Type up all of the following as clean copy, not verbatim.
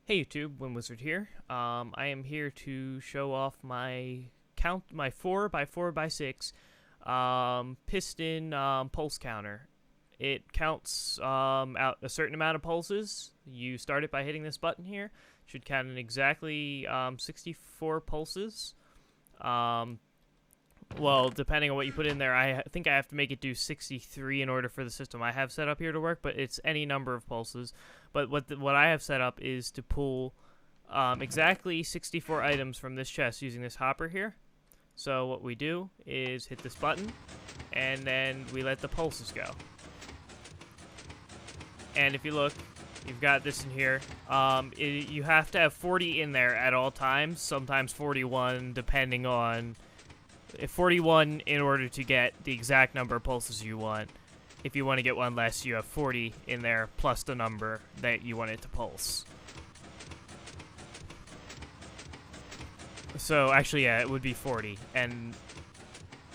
Hey YouTube, Wizard here. I am here to show off my 4x4x6 piston pulse counter. It counts out a certain amount of pulses. You start it by hitting this button here. Should count in exactly 64 pulses. Well, depending on what you put in there, I think I have to make it do 63 in order for the system I have set up here to work, but it's any number of pulses. But what I have set up is to pull exactly 64 items from this chest using this hopper here. So what we do is hit this button, and then we let the pulses go. And if you look, you've got this in here. You have to have 40 in there at all times, sometimes 41, depending on... 41 in order to get the exact number of pulses you want. If you want to get one less, you have 40 in there plus the number that you want it to pulse. So actually, yeah, it would be 40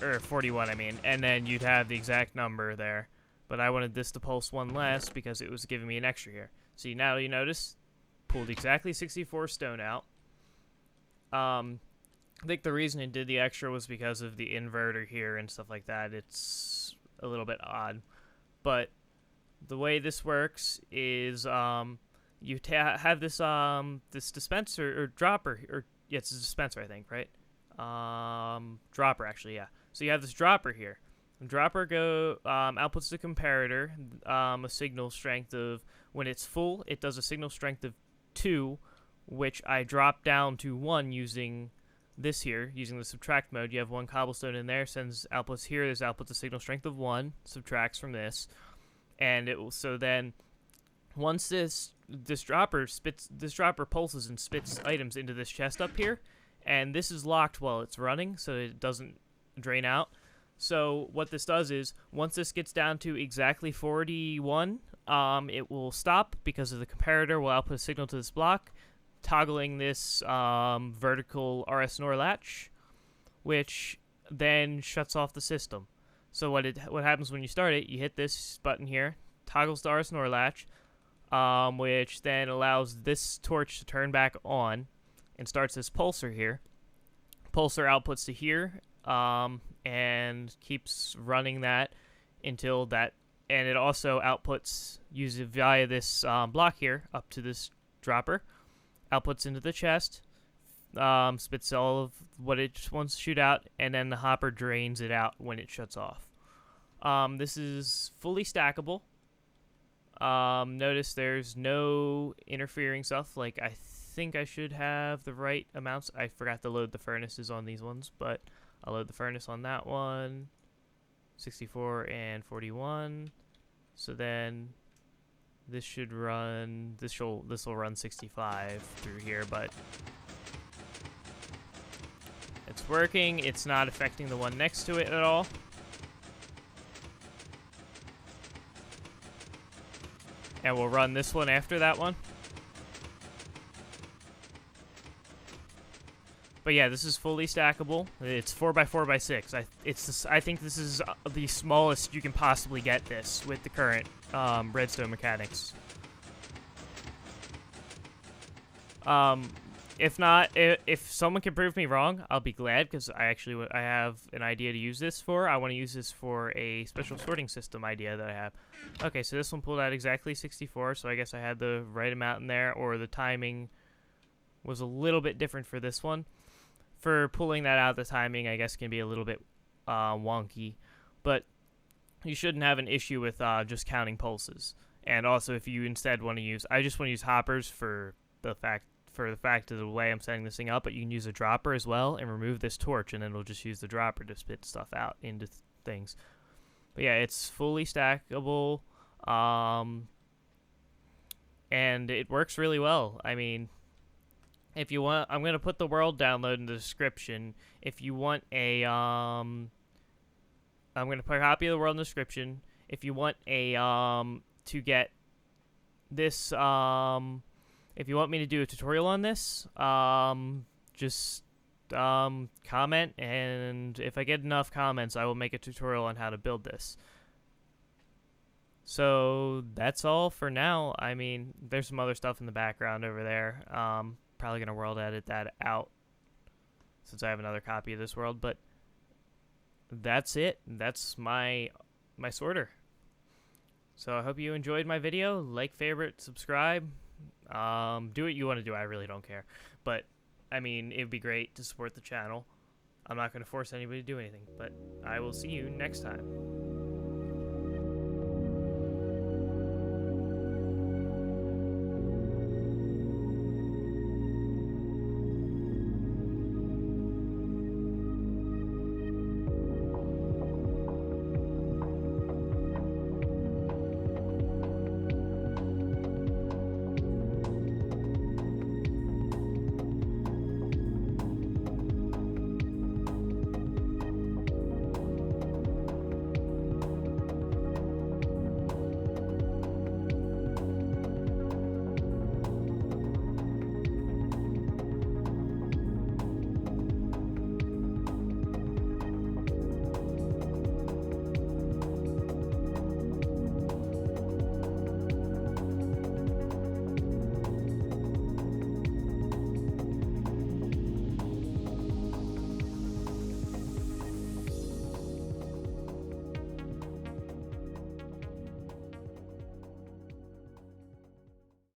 or 41, I mean, and then you'd have the exact number there. But I wanted this to pulse one less because it was giving me an extra here. See, now you notice, pulled exactly 64 stone out. I think the reason it did the extra was because of the inverter here and stuff like that. It's a little bit odd. But the way this works is you have this this dispenser or dropper, or yeah, it's a dispenser, I think, right? Dropper, actually, yeah. So you have this dropper here. The dropper outputs the comparator, a signal strength of, when it's full, it does a signal strength of 2, which I drop down to 1 using this here, using the subtract mode. You have 1 cobblestone in there, sends outputs here. This outputs a signal strength of 1, subtracts from this, and it will. So then, once this dropper pulses and spits items into this chest up here, and this is locked while it's running, so it doesn't drain out. So what this does is, once this gets down to exactly 41, it will stop because of the comparator will output a signal to this block, toggling this vertical RS NOR latch, which then shuts off the system. So what happens when you start it, you hit this button here, toggles the RS NOR latch, which then allows this torch to turn back on and starts this pulser here. Pulser outputs to here and keeps running that until that, and it also outputs via this block here up to this dropper. Outputs into the chest, spits all of what it wants to shoot out, and then the hopper drains it out when it shuts off. This is fully stackable. Notice there's no interfering stuff. Like, I think I should have the right amounts. I forgot to load the furnaces on these ones, but I'll load the furnace on that one. 64 and 41. So then this should run, this will run 65 through here, but it's working. It's not affecting the one next to it at all. And we'll run this one after that one. But yeah, this is fully stackable. It's 4x4x6. I think this is the smallest you can possibly get this with the current redstone mechanics. If not, if someone can prove me wrong, I'll be glad, because I have an idea to use this for. I want to use this for a special sorting system idea that I have. Okay, so this one pulled out exactly 64, so I guess I had the right amount in there, or the timing was a little bit different for this one. For pulling that out, the timing, I guess, can be a little bit wonky, but you shouldn't have an issue with just counting pulses. And also, if you instead want to use, I just want to use hoppers for the fact of the way I'm setting this thing up, but you can use a dropper as well and remove this torch, and then it'll just use the dropper to spit stuff out into things. But yeah, it's fully stackable, and it works really well. I mean, if you want, I'm going to put the world download in the description. If you want a, I'm going to put a copy of the world in the description. If you want a, to get this, if you want me to do a tutorial on this, just, comment, and if I get enough comments, I will make a tutorial on how to build this. So that's all for now. I mean, there's some other stuff in the background over there. Probably gonna world edit that out since I have another copy of this world, but that's it. That's my sorter. So I hope you enjoyed my video. Like, favorite, subscribe. Do what you want to do. I really don't care. But, I mean, it would be great to support the channel. I'm not going to force anybody to do anything. But I will see you next time.